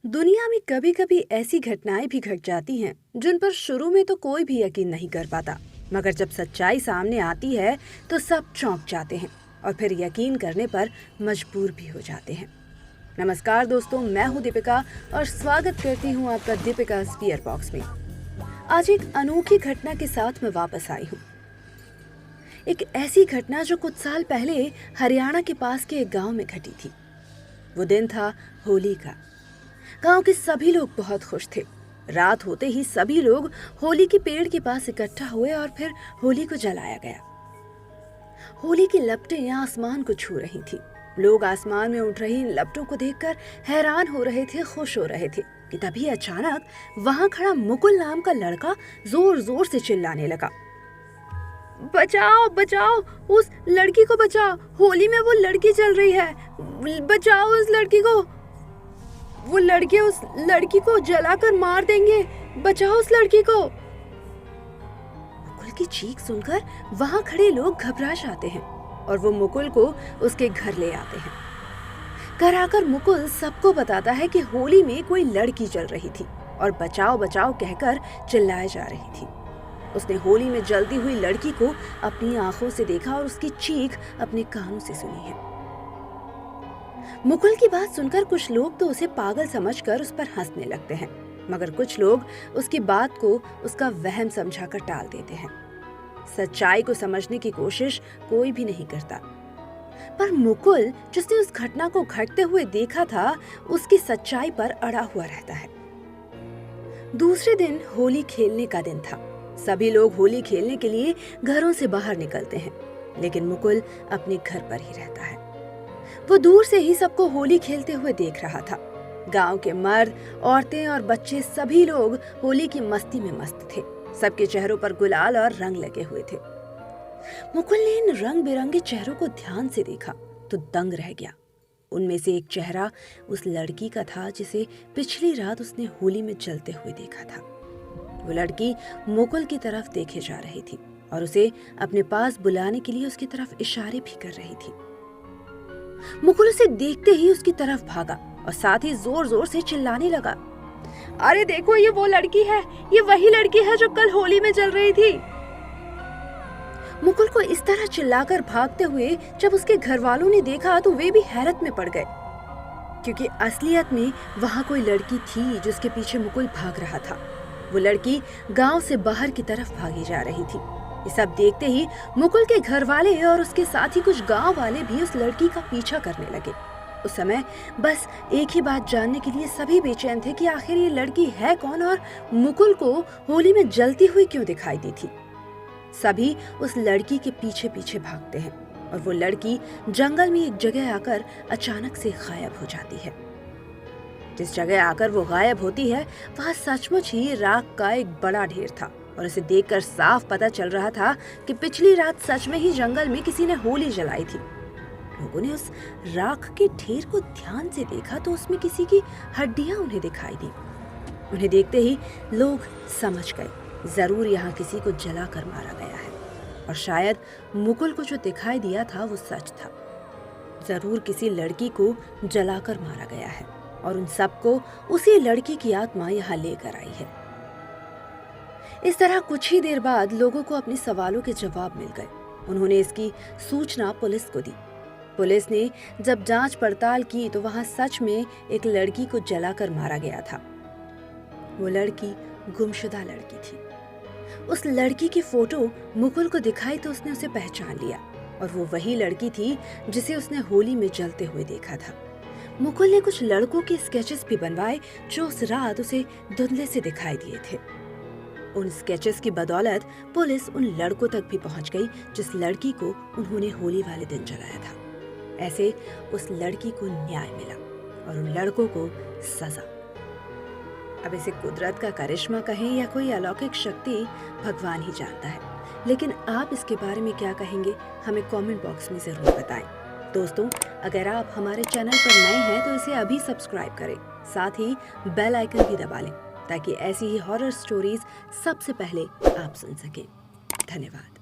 दुनिया में कभी कभी ऐसी घटनाएं भी घट जाती हैं जिन पर शुरू में तो कोई भी यकीन नहीं कर पाता, मगर जब सच्चाई सामने आती है तो सब चौंक जाते हैं और फिर यकीन करने पर मजबूर भी हो जाते हैं। नमस्कार दोस्तों, मैं हूं दीपिका और स्वागत करती हूं आपका दीपिका स्पीयर बॉक्स में। आज एक अनोखी घटना के साथ मैं वापस आई हूं। एक ऐसी घटना जो कुछ साल पहले हरियाणा के पास के एक गांव में घटी थी। वो दिन था होली का। गांव के सभी लोग बहुत खुश थे। रात होते ही सभी लोग होली के पेड़ के पास इकट्ठा हुए और फिर होली को जलाया गया। होली की लपटें आसमान को छू रही थी। लोग आसमान में उठ रही इन लपटों को देखकर हैरान हो रहे थे, खुश हो रहे थे कि तभी अचानक वहां खड़ा मुकुल नाम का लड़का जोर जोर से चिल्लाने लगा, बचाओ बचाओ, उस लड़की को बचाओ, होली में वो लड़की चल रही है, बचाओ उस लड़की को, वो लड़के उस लड़की को जलाकर मार देंगे, बचाओ उस लड़की को। मुकुल की चीख सुनकर वहां खड़े लोग घबरा जाते हैं और वो मुकुल को उसके घर ले आते हैं। घर आकर मुकुल सबको बताता है कि होली में कोई लड़की चल रही थी और बचाओ बचाओ कहकर चिल्लाए जा रही थी। उसने होली में जलती हुई लड़की को अपनी आंखों से देखा और उसकी चीख अपने कानों से सुनी है। मुकुल की बात सुनकर कुछ लोग तो उसे पागल समझकर उस पर हंसने लगते हैं, मगर कुछ लोग उसकी बात को उसका वहम समझाकर टाल देते हैं। सच्चाई को समझने की कोशिश कोई भी नहीं करता, पर मुकुल जिसने उस घटना को घटते हुए देखा था, उसकी सच्चाई पर अड़ा हुआ रहता है। दूसरे दिन होली खेलने का दिन था। सभी लोग होली खेलने के लिए घरों से बाहर निकलते हैं, लेकिन मुकुल अपने घर पर ही रहता है। वो दूर से ही सबको होली खेलते हुए देख रहा था। गांव के मर्द, औरतें और बच्चे सभी लोग होली की मस्ती में मस्त थे। सबके चेहरों पर गुलाल और रंग लगे हुए थे। मुकुल ने इन रंग बिरंगे चेहरों को ध्यान से देखा तो दंग रह गया। उनमें से एक चेहरा उस लड़की का था जिसे पिछली रात उसने होली में जलते हुए देखा था। वो लड़की मुकुल की तरफ देखे जा रही थी और उसे अपने पास बुलाने के लिए उसकी तरफ इशारे भी कर रही थी। मुकुल उसे देखते ही उसकी तरफ भागा और साथ ही जोर जोर से चिल्लाने लगा, अरे देखो, ये वो लड़की है, ये वही लड़की है जो कल होली में जल रही थी। मुकुल को इस तरह चिल्लाकर भागते हुए जब उसके घर वालों ने देखा तो वे भी हैरत में पड़ गए, क्योंकि असलियत में वहां कोई लड़की थी जिसके पीछे मुकुल भाग रहा था। वो लड़की गांव से बाहर की तरफ भागी जा रही थी। ये सब देखते ही मुकुल के घर वाले और उसके साथ ही कुछ गांव वाले भी उस लड़की का पीछा करने लगे। उस समय बस एक ही बात जानने के लिए सभी बेचैन थे कि आखिर ये लड़की है कौन और मुकुल को होली में जलती हुई क्यों दिखाई दी थी। सभी उस लड़की के पीछे पीछे भागते हैं और वो लड़की जंगल में एक जगह आकर अचानक से गायब हो जाती है। जिस जगह आकर वो गायब होती है वहां सचमुच ही राख का एक बड़ा ढेर था और इसे देखकर साफ पता चल रहा था कि पिछली रात सच में ही जंगल में किसी ने होली जलाई थी। लोगों ने उस राख के ढेर को ध्यान से देखा तो उसमें किसी की हड्डियां उन्हें दिखाई दी। उन्हें देखते ही लोग समझ गए, जरूर यहाँ किसी को जलाकर मारा गया है और शायद मुकुल को जो दिखाई दिया था वो सच था। जरूर किसी लड़की को जलाकर मारा गया है और उन सबको उसी लड़की की आत्मा यहाँ लेकर आई है। इस तरह कुछ ही देर बाद लोगों को अपने सवालों के जवाब मिल गए। उन्होंने इसकी सूचना पुलिस को दी। पुलिस ने जब जांच पड़ताल की तो वहां सच में एक लड़की को जलाकर मारा गया था। वो लड़की गुमशुदा लड़की थी। उस लड़की की फोटो मुकुल को दिखाई तो उसने उसे पहचान लिया और वो वही लड़की थी जिसे उसने होली में जलते हुए देखा था। मुकुल ने कुछ लड़कों के स्केचेस भी बनवाए जो उस रात उसे धुंधले से दिखाई दिए थे। उन स्केचेस की बदौलत पुलिस उन लड़कों तक भी पहुंच गई जिस लड़की को उन्होंने होली वाले दिन जलाया था। ऐसे उस लड़की को न्याय मिला और उन लड़कों को सजा। अब इसे कुदरत का करिश्मा कहें या कोई अलौकिक शक्ति, भगवान ही जानता है, लेकिन आप इसके बारे में क्या कहेंगे हमें कमेंट बॉक्स में जरूर बताएं। दोस्तों, अगर आप हमारे चैनल पर नए हैं तो इसे अभी सब्सक्राइब करें, साथ ही बेल आइकन भी दबा लें ताकि ऐसी ही हॉरर स्टोरीज सबसे पहले आप सुन सकें। धन्यवाद।